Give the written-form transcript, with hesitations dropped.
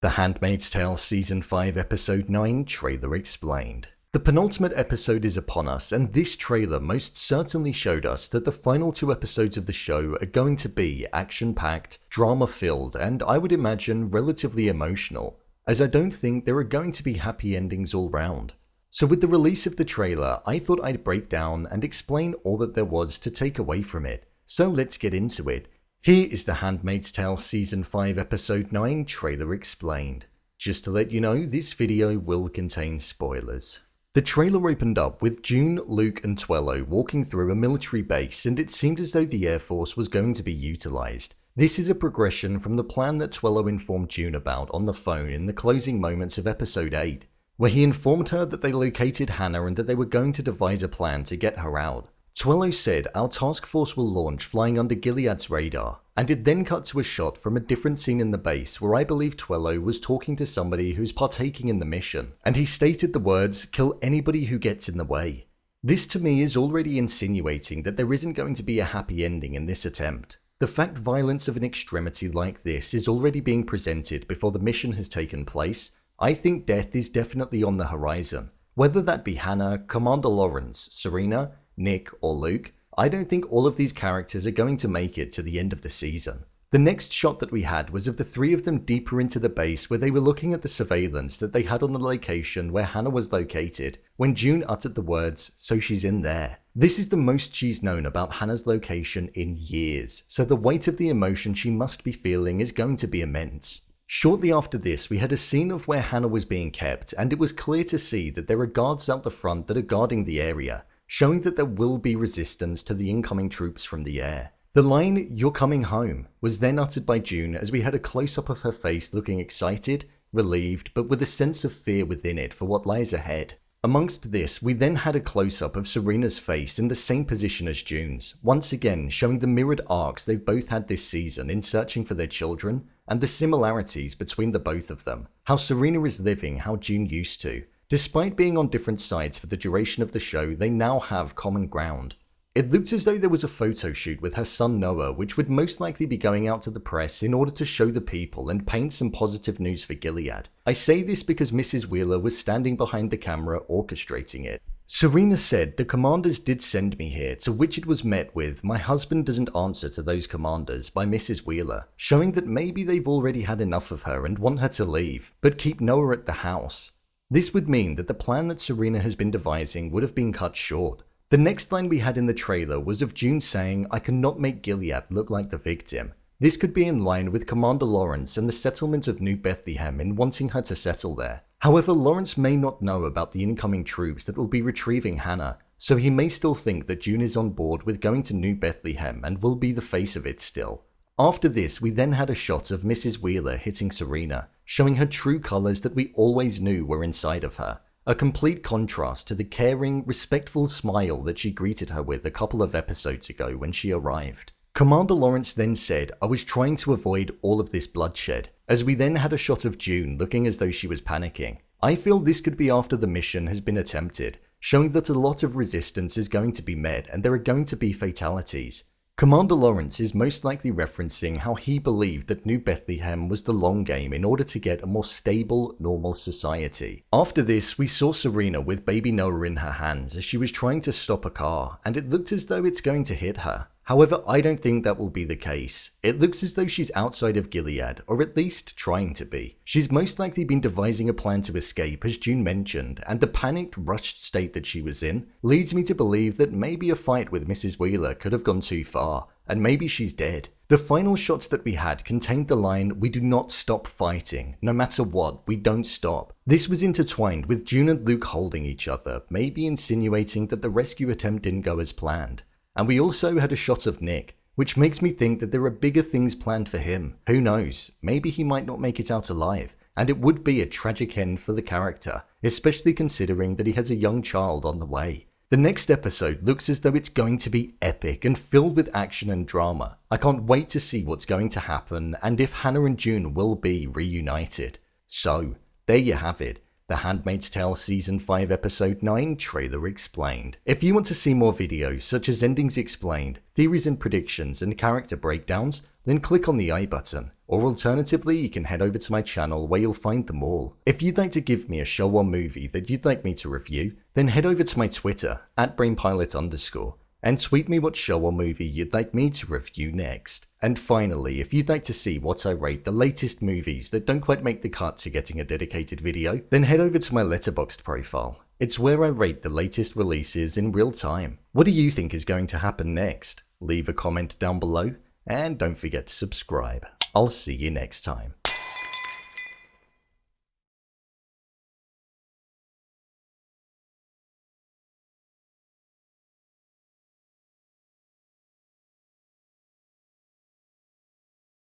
The Handmaid's Tale Season 5 Episode 9 Trailer Explained. The penultimate episode is upon us, and this trailer most certainly showed us that the final 2 episodes of the show are going to be action-packed, drama-filled, and I would imagine relatively emotional, as I don't think there are going to be happy endings all round. So with the release of the trailer, I thought I'd break down and explain all that there was to take away from it. So let's get into it. Here is The Handmaid's Tale Season 5 Episode 9 Trailer Explained. Just to let you know, this video will contain spoilers. The trailer opened up with June, Luke and Tuello walking through a military base, and it seemed as though the Air Force was going to be utilized. This is a progression from the plan that Tuello informed June about on the phone in the closing moments of Episode 8, where he informed her that they located Hannah and that they were going to devise a plan to get her out. Tuello said our task force will launch flying under Gilead's radar, and it then cut to a shot from a different scene in the base where I believe Tuello was talking to somebody who's partaking in the mission, and he stated the words, "Kill anybody who gets in the way." This to me is already insinuating that there isn't going to be a happy ending in this attempt. The fact violence of an extremity like this is already being presented before the mission has taken place, I think death is definitely on the horizon. Whether that be Hannah, Commander Lawrence, Serena, Nick, or Luke, I don't think all of these characters are going to make it to the end of the season. The next shot that we had was of the 3 of them deeper into the base where they were looking at the surveillance that they had on the location where Hannah was located when June uttered the words, "So she's in there." This is the most she's known about Hannah's location in years, so the weight of the emotion she must be feeling is going to be immense. Shortly after this, we had a scene of where Hannah was being kept, and it was clear to see that there are guards out the front that are guarding the area, showing that there will be resistance to the incoming troops from the air. The line, "You're coming home," was then uttered by June as we had a close-up of her face looking excited, relieved, but with a sense of fear within it for what lies ahead. Amongst this, we then had a close-up of Serena's face in the same position as June's, once again showing the mirrored arcs they've both had this season in searching for their children, and the similarities between the both of them. How Serena is living how June used to. Despite being on different sides for the duration of the show, they now have common ground. It looked as though there was a photo shoot with her son Noah, which would most likely be going out to the press in order to show the people and paint some positive news for Gilead. I say this because Mrs. Wheeler was standing behind the camera orchestrating it. Serena said, "The commanders did send me here," to which it was met with, "My husband doesn't answer to those commanders," by Mrs. Wheeler, showing that maybe they've already had enough of her and want her to leave, but keep Noah at the house. This would mean that the plan that Serena has been devising would have been cut short. The next line we had in the trailer was of June saying, "I cannot make Gilead look like the victim." This could be in line with Commander Lawrence and the settlement of New Bethlehem in wanting her to settle there. However, Lawrence may not know about the incoming troops that will be retrieving Hannah, so he may still think that June is on board with going to New Bethlehem and will be the face of it still. After this, we then had a shot of Mrs. Wheeler hitting Serena, showing her true colors that we always knew were inside of her. A complete contrast to the caring, respectful smile that she greeted her with a couple of episodes ago when she arrived. Commander Lawrence then said, "I was trying to avoid all of this bloodshed," as we then had a shot of June looking as though she was panicking. I feel this could be after the mission has been attempted, showing that a lot of resistance is going to be met and there are going to be fatalities. Commander Lawrence is most likely referencing how he believed that New Bethlehem was the long game in order to get a more stable, normal society. After this, we saw Serena with baby Noah in her hands as she was trying to stop a car, and it looked as though it's going to hit her. However, I don't think that will be the case. It looks as though she's outside of Gilead, or at least trying to be. She's most likely been devising a plan to escape, as June mentioned, and the panicked, rushed state that she was in leads me to believe that maybe a fight with Mrs. Wheeler could have gone too far, and maybe she's dead. The final shots that we had contained the line, "We do not stop fighting. No matter what, we don't stop." This was intertwined with June and Luke holding each other, maybe insinuating that the rescue attempt didn't go as planned. And we also had a shot of Nick, which makes me think that there are bigger things planned for him. Who knows, maybe he might not make it out alive, and it would be a tragic end for the character, especially considering that he has a young child on the way. The next episode looks as though it's going to be epic and filled with action and drama. I can't wait to see what's going to happen and if Hannah and June will be reunited. So, there you have it. The Handmaid's Tale Season 5 Episode 9 Trailer Explained. If you want to see more videos such as endings explained, theories and predictions, and character breakdowns, then click on the I button. Or alternatively, you can head over to my channel where you'll find them all. If you'd like to give me a show or movie that you'd like me to review, then head over to my Twitter, @BrainPilot_, and tweet me what show or movie you'd like me to review next. And finally, if you'd like to see what I rate the latest movies that don't quite make the cut to getting a dedicated video, then head over to my Letterboxd profile. It's where I rate the latest releases in real time. What do you think is going to happen next? Leave a comment down below, and don't forget to subscribe. I'll see you next time.